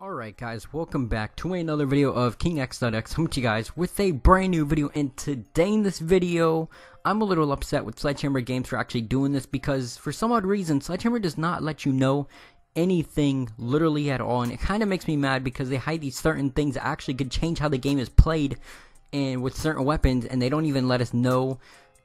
Alright guys, welcome back to another video of KingX.X. Coming to you guys with a brand new video, and today in this video, I'm a little upset with Sledgehammer Games for actually doing this because for some odd reason, Sledgehammer does not let you know anything literally at all, and it kind of makes me mad because they hide these certain things that actually could change how the game is played and with certain weapons, and they don't even let us know.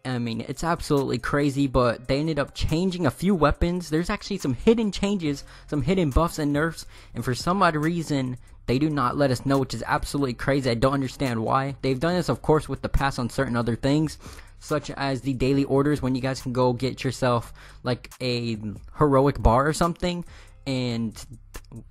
I mean, it's absolutely crazy, but they ended up changing a few weapons. There's actually some hidden changes, some hidden buffs and nerfs, and for some odd reason, they do not let us know, which is absolutely crazy. I don't understand why. They've done this, of course, with the pass on certain other things, such as the daily orders, when you guys can go get yourself, like, a heroic bar or something, and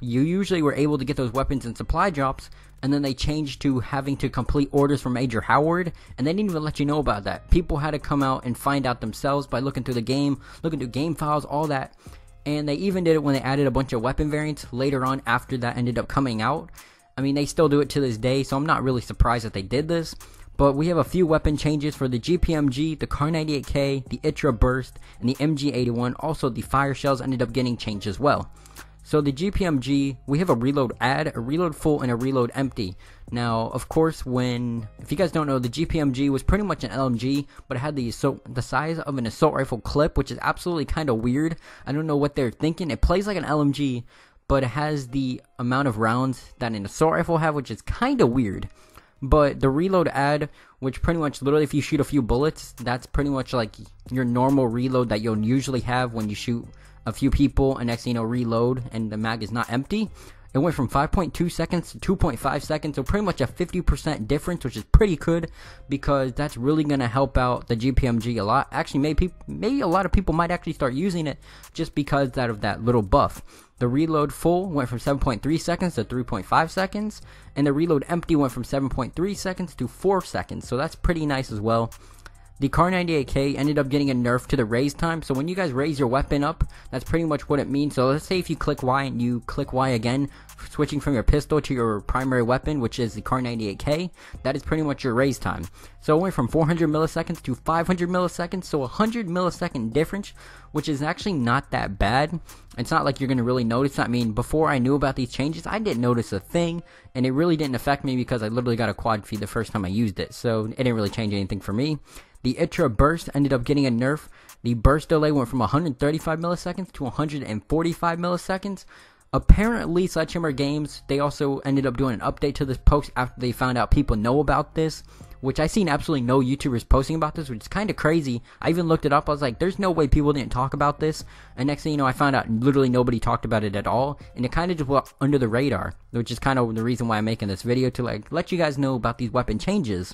you usually were able to get those weapons in supply drops, and then they changed to having to complete orders from Major Howard, and they didn't even let you know about that. People had to come out and find out themselves by looking through the game, looking through game files, all that. And they even did it when they added a bunch of weapon variants later on after that ended up coming out. I mean, they still do it to this day, so I'm not really surprised that they did this. But we have a few weapon changes for the GPMG, the Kar98K, the ITRA burst, and the MG81. Also, the fire shells ended up getting changed as well. So the GPMG, we have a reload add, a reload full, and a reload empty. Now, of course, if you guys don't know, the GPMG was pretty much an LMG, but it had the size of an assault rifle clip, which is absolutely kind of weird. I don't know what they're thinking. It plays like an LMG, but it has the amount of rounds that an assault rifle have, which is kind of weird. But the reload add, which pretty much literally if you shoot a few bullets, that's pretty much like your normal reload that you'll usually have when you shoot a few people, and next thing you know, reload and the mag is not empty. It went from 5.2 seconds to 2.5 seconds, so pretty much a 50% difference, which is pretty good because that's really going to help out the GPMG a lot. Actually, maybe a lot of people might actually start using it just because of that little buff. The reload full went from 7.3 seconds to 3.5 seconds, and the reload empty went from 7.3 seconds to 4 seconds, so that's pretty nice as well. The Kar98K ended up getting a nerf to the raise time, so when you guys raise your weapon up, that's pretty much what it means. So let's say if you click Y and you click Y again, switching from your pistol to your primary weapon, which is the Kar98K, that is pretty much your raise time. So it went from 400 milliseconds to 500 milliseconds, so 100 millisecond difference, which is actually not that bad. It's not like you're going to really notice. I mean, before I knew about these changes, I didn't notice a thing, and it really didn't affect me because I literally got a quad feed the first time I used it, so it didn't really change anything for me. The ITRA burst ended up getting a nerf. The burst delay went from 135 milliseconds to 145 milliseconds. Apparently, Sledgehammer Games, they also ended up doing an update to this post after they found out people know about this, which I seen absolutely no YouTubers posting about this, which is kind of crazy. I even looked it up. I was like, there's no way people didn't talk about this. And next thing you know, I found out literally nobody talked about it at all. And it kind of just went under the radar, which is kind of the reason why I'm making this video, to like let you guys know about these weapon changes.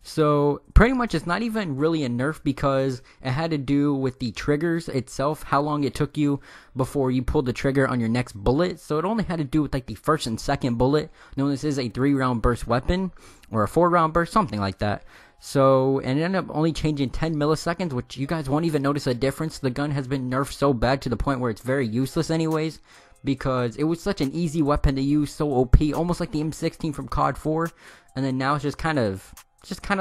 So pretty much it's not even really a nerf because it had to do with the triggers itself, how long it took you before you pulled the trigger on your next bullet. So it only had to do with like the first and second bullet. No, this is a 3-round burst weapon or a 4-round burst, something like that. So, and it ended up only changing 10 milliseconds, which you guys won't even notice a difference. The gun has been nerfed so bad to the point where it's very useless anyways, because it was such an easy weapon to use, so OP, almost like the M16 from COD 4, and then now it's just kind of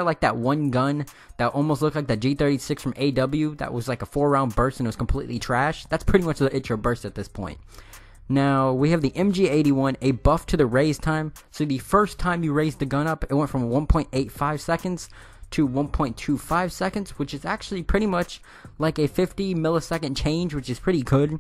like that one gun that almost looked like the G36 from AW that was like a 4-round burst and it was completely trash. That's pretty much the ITRA burst at this point. Now, we have the MG81, a buff to the raise time. So the first time you raised the gun up, it went from 1.85 seconds to 1.25 seconds, which is actually pretty much like a 50 millisecond change, which is pretty good,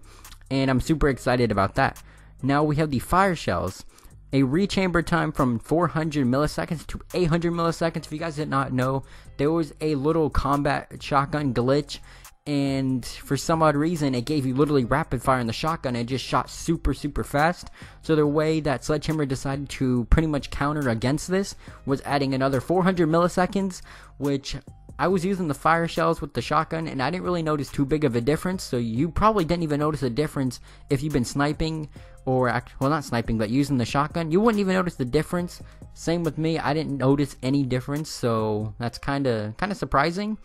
and I'm super excited about that. Now we have the fire shells. A rechamber time from 400 milliseconds to 800 milliseconds. If you guys did not know, there was a little combat shotgun glitch, and for some odd reason, it gave you literally rapid fire in the shotgun, and it just shot super fast. So the way that Sledgehammer decided to pretty much counter against this was adding another 400 milliseconds, which I was using the fire shells with the shotgun, and I didn't really notice too big of a difference, so you probably didn't even notice a difference if you've been sniping, or, well, not sniping, but using the shotgun. You wouldn't even notice the difference. Same with me, I didn't notice any difference, so that's kind of surprising.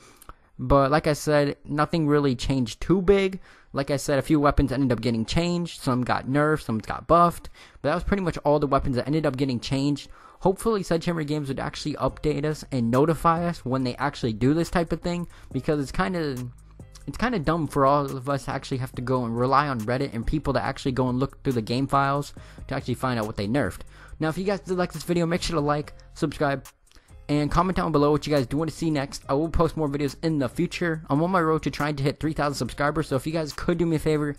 But like I said, nothing really changed too big. Like I said, a few weapons ended up getting changed. Some got nerfed, some got buffed. But that was pretty much all the weapons that ended up getting changed. Hopefully, Sledgehammer Games would actually update us and notify us when they actually do this type of thing, because it's kind of it's kind of dumb for all of us to actually have to go and rely on Reddit and people to actually go and look through the game files to actually find out what they nerfed. Now, if you guys did like this video, make sure to like, subscribe, and comment down below what you guys do want to see next. I will post more videos in the future. I'm on my road to trying to hit 3,000 subscribers, so if you guys could do me a favor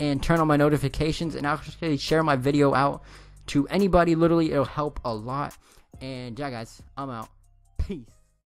and turn on my notifications and actually share my video out to anybody, literally, it'll help a lot. And yeah, guys, I'm out. Peace.